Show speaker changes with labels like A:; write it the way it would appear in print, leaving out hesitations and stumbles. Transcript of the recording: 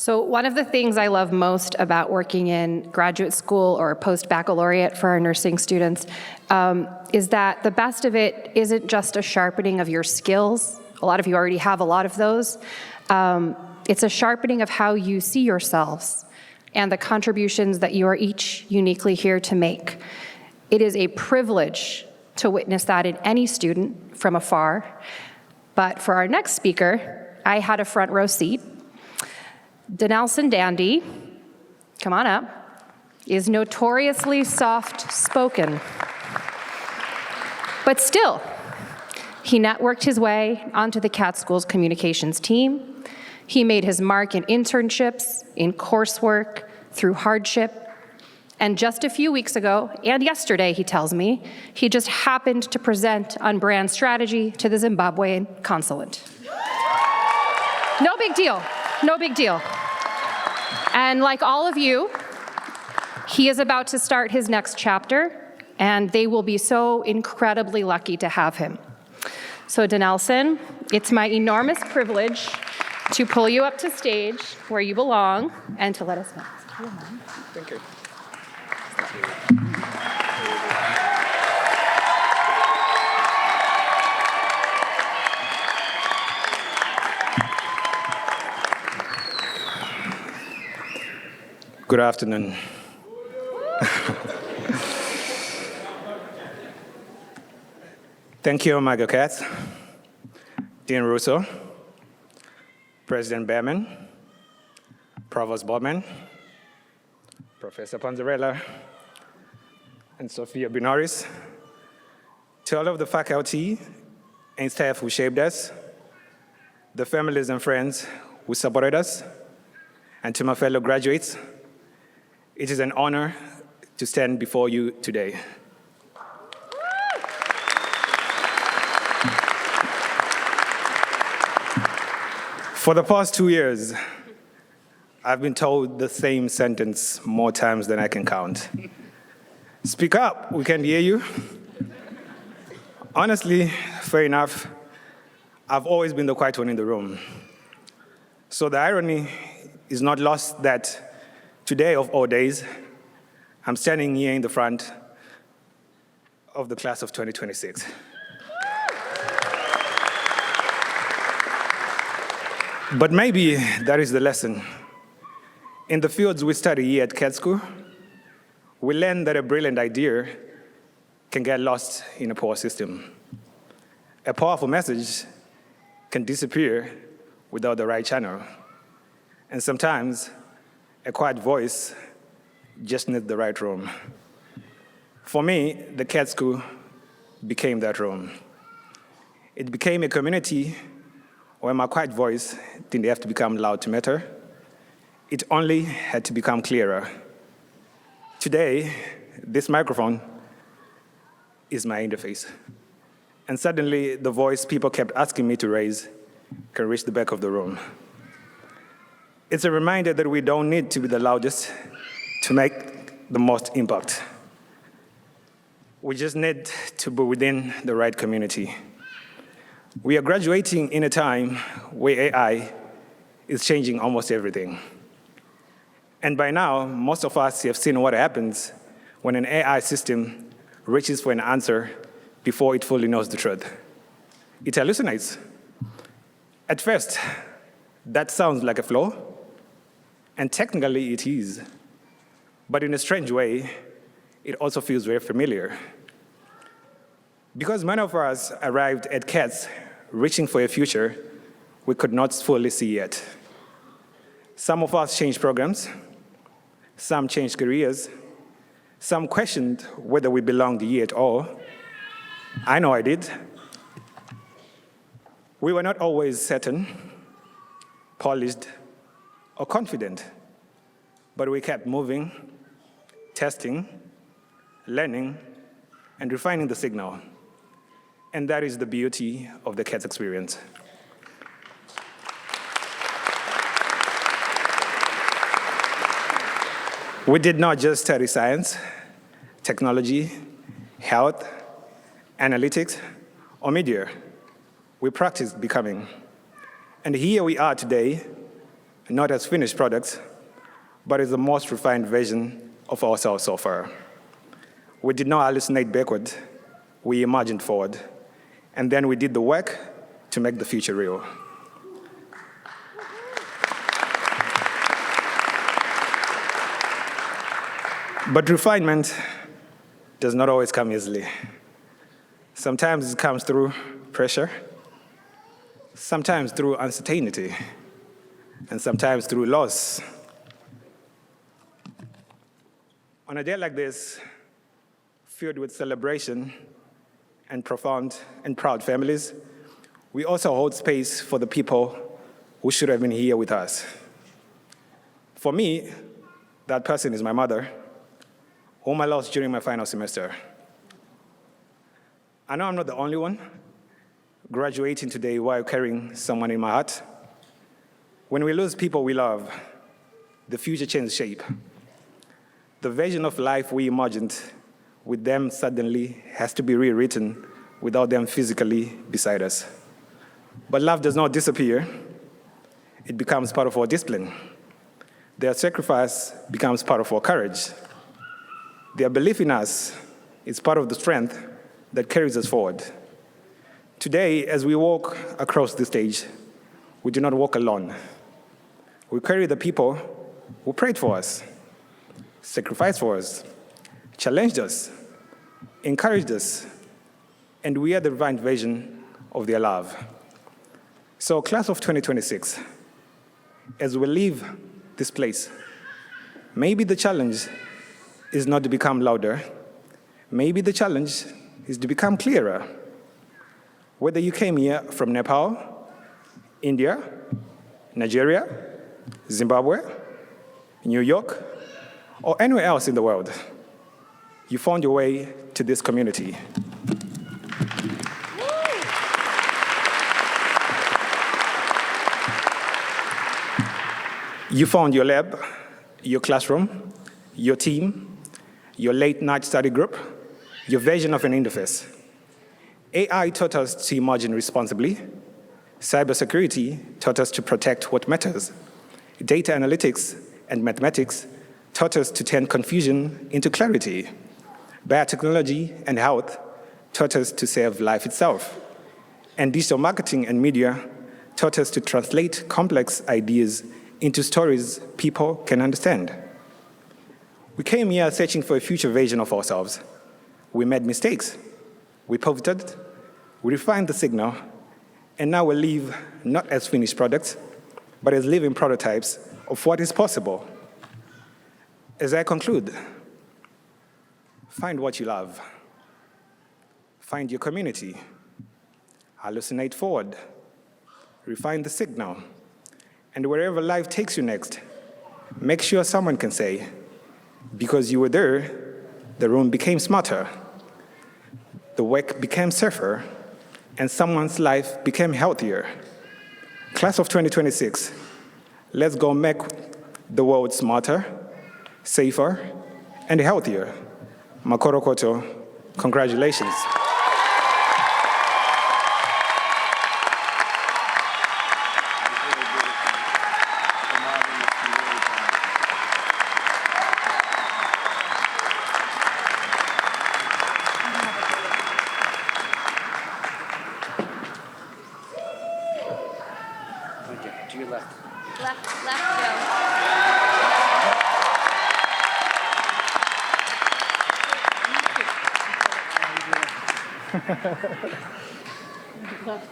A: So one of the things I love most about working in graduate school or post-baccalaureate for our nursing students is that the best of it isn't just a sharpening of your skills. A lot of you already have a lot of those. It's a sharpening of how you see yourselves and the contributions that you are each uniquely here to make. It is a privilege to witness that in any student from afar. But for our next speaker, I had a front row seat. Denelsen Dandi, come on up, is notoriously soft-spoken. But still, he networked his way onto the Katz School's communications team. He made his mark in internships, in coursework, through hardship. And just a few weeks ago, and yesterday, he tells me, he just happened to present on brand strategy to the Zimbabwean consulate. No big deal, no big deal. And like all of you, he is about to start his next chapter, and they will be so incredibly lucky to have him. So Denelsen, it's my enormous privilege to pull you up to stage where you belong and to let us know.
B: Thank you. Good afternoon. Thank you, Michael Katz, Dean Russo, President Behrman, Provost Bowman, Professor Panzarella, and Sophia Binoris, to all of the faculty and staff who shaped us, the families and friends who supported us, and to my fellow graduates, it is an honor to stand before you today. For the past 2 years, I've been told the same sentence more times than I can count. Speak up, we can't hear you. Honestly, fair enough, I've always been the quiet one in the room. So the irony is not lost that today of all days, I'm standing here in the front of the class of 2026. But maybe that is the lesson. In the fields we study here at Katz School, we learn that a brilliant idea can get lost in a poor system. A powerful message can disappear without the right channel. And sometimes, a quiet voice just needs the right room. For me, the Katz School became that room. It became a community where my quiet voice didn't have to become loud to matter. It only had to become clearer. Today, this microphone is my interface. And suddenly, the voice people kept asking me to raise can reach the back of the room. It's a reminder that we don't need to be the loudest to make the most impact. We just need to be within the right community. We are graduating in a time where AI is changing almost everything. And by now, most of us have seen what happens when an AI system reaches for an answer before it fully knows the truth. It hallucinates. At first, that sounds like a flaw, and technically it is. But in a strange way, it also feels very familiar. Because many of us arrived at Katz reaching for a future we could not fully see yet. Some of us changed programs, some changed careers, some questioned whether we belonged here at all. I know I did. We were not always certain, polished, or confident, but we kept moving, testing, learning, and refining the signal. And that is the beauty of the Katz experience. We did not just study science, technology, health, analytics, or media. We practiced becoming. And here we are today, not as finished products, but as the most refined version of ourselves so far. We did not hallucinate backward, we imagined forward, and then we did the work to make the future real. But refinement does not always come easily. Sometimes it comes through pressure, sometimes through uncertainty, and sometimes through loss. On a day like this, filled with celebration and profound and proud families, we also hold space for the people who should have been here with us. For me, that person is my mother, whom I lost during my final semester. I know I'm not the only one graduating today while carrying someone in my heart. When we lose people we love, the future changes shape. The version of life we imagined with them suddenly has to be rewritten without them physically beside us. But love does not disappear. It becomes part of our discipline. Their sacrifice becomes part of our courage. Their belief in us is part of the strength that carries us forward. Today, as we walk across the stage, we do not walk alone. We carry the people who prayed for us, sacrificed for us, challenged us, encouraged us, and we are the divine version of their love. So, class of 2026, as we leave this place, maybe the challenge is not to become louder. Maybe the challenge is to become clearer. Whether you came here from Nepal, India, Nigeria, Zimbabwe, New York, or anywhere else in the world, you found your way to this community. You found your lab, your classroom, your team, your late-night study group, your version of an interface. AI taught us to imagine responsibly. Cybersecurity taught us to protect what matters. Data analytics and mathematics taught us to turn confusion into clarity. Biotechnology and health taught us to save life itself. And digital marketing and media taught us to translate complex ideas into stories people can understand. We came here searching for a future version of ourselves. We made mistakes. We pivoted. We refined the signal. And now we live not as finished products, but as living prototypes of what is possible. As I conclude, find what you love. Find your community. Hallucinate forward. Refine the signal. And wherever life takes you next, make sure someone can say, because you were there, the room became smarter, the work became safer, and someone's life became healthier. Class of 2026, let's go make the world smarter, safer, and healthier. Makoro koto, congratulations.
C: To your left.
D: Left, Joe. Left.